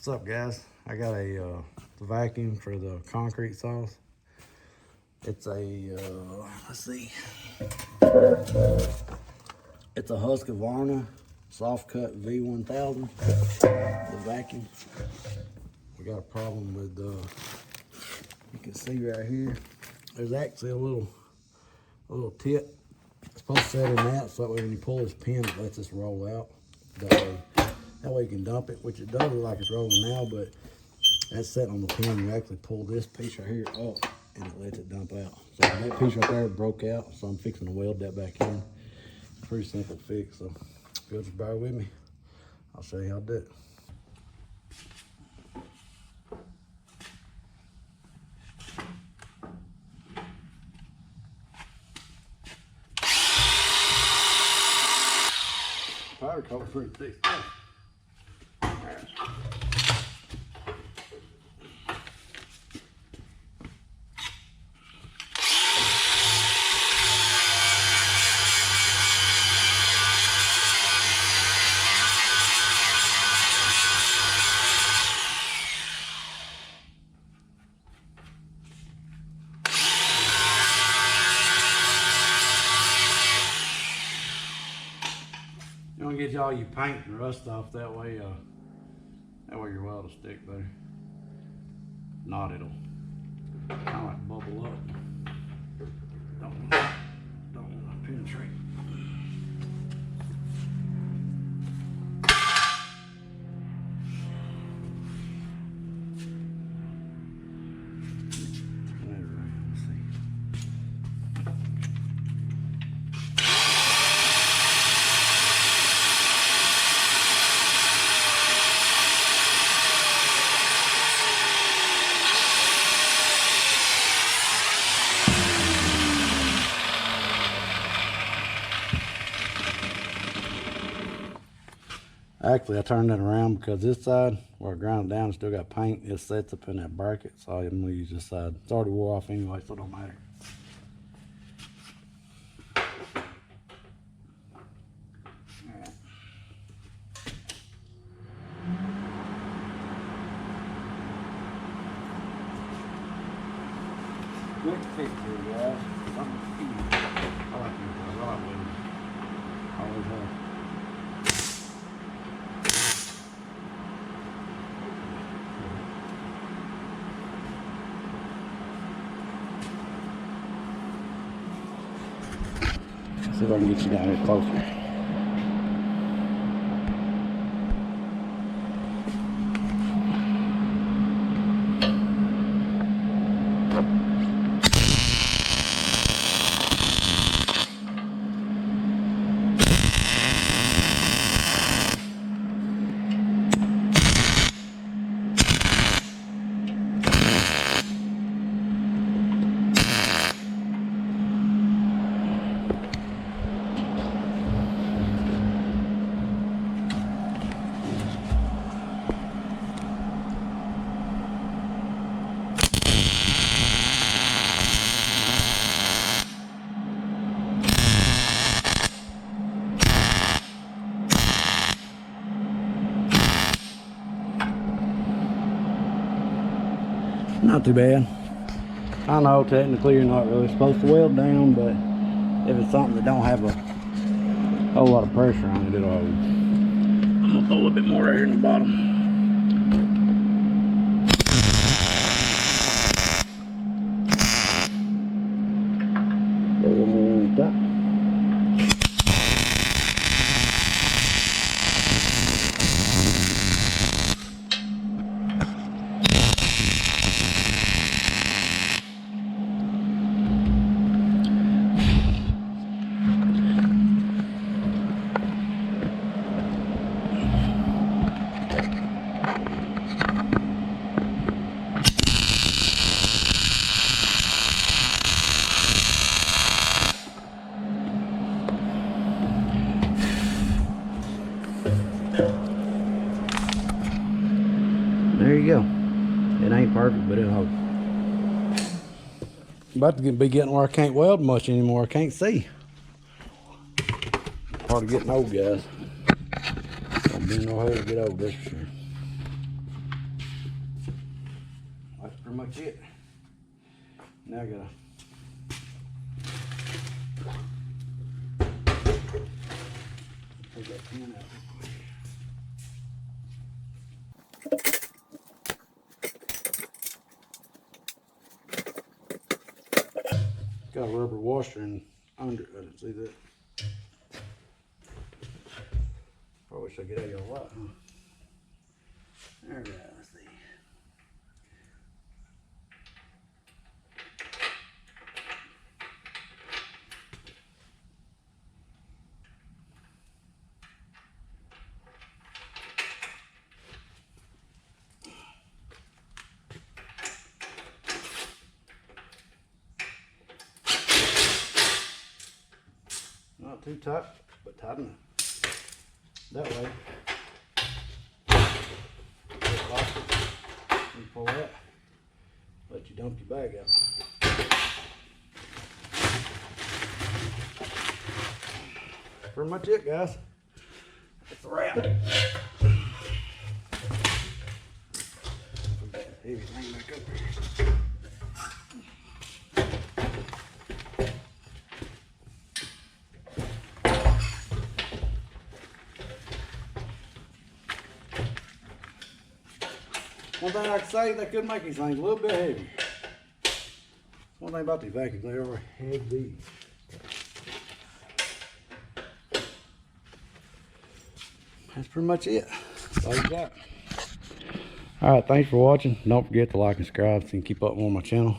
What's up, guys? I got a vacuum for the concrete saws. It's a let's see, it's a Husqvarna Soff-Cut V1000. The vacuum. We got a problem with you can see right here. There's actually a little tip. It's supposed to set in that, so that way when you pull this pin, it lets this roll out. That way you can dump it, which it does look like it's rolling now, but that's set on the pin. You actually pull this piece right here up, and it lets it dump out. So that piece right there broke out, so I'm fixing to weld that back in. Pretty simple fix, so if you'll just bear with me, I'll show you how to do it. Powder coat pretty thick stuff. You want to get all your paint and rust off, that way your weld will stick better. If not, it'll kind of like bubble up. Don't want to penetrate. Actually, I turned it around because this side, where I ground it down, still got paint. It sets up in that bracket, so I'm going to use this side. It's already wore off anyway, so it don't matter. Alright. Quick fix here, guys. Something easy. I like these guys. I like Welding. Always have. See if I can get you down here closer. Not too bad. I know technically you're not really supposed to weld down, but if it's something that don't have a whole lot of pressure on it, it'll hold. I'm gonna throw a little bit more right here in the bottom. A little more on the top. There you go. It ain't perfect, but it'll hold. About to be getting where I can't weld much anymore. I can't see. Part of getting old, guys. Don't be no hurry to get old, that's for sure. pretty much it. Now I gotta take that pin out. Got a rubber washer in under it. I didn't see that. Probably should get out of your light, huh? There we go. Let's see. Not too tight, but tight enough. That way, you pull that, let you dump your bag out. Pretty much it, guys. That's a wrap. Put that heavy thing back up here. One thing I can say, they could make these things a little bit heavy. One thing about these vacuums, they are heavy. That's pretty much it. That's all you got. Alright, thanks for watching. Don't forget to like and subscribe so you can keep up on my channel.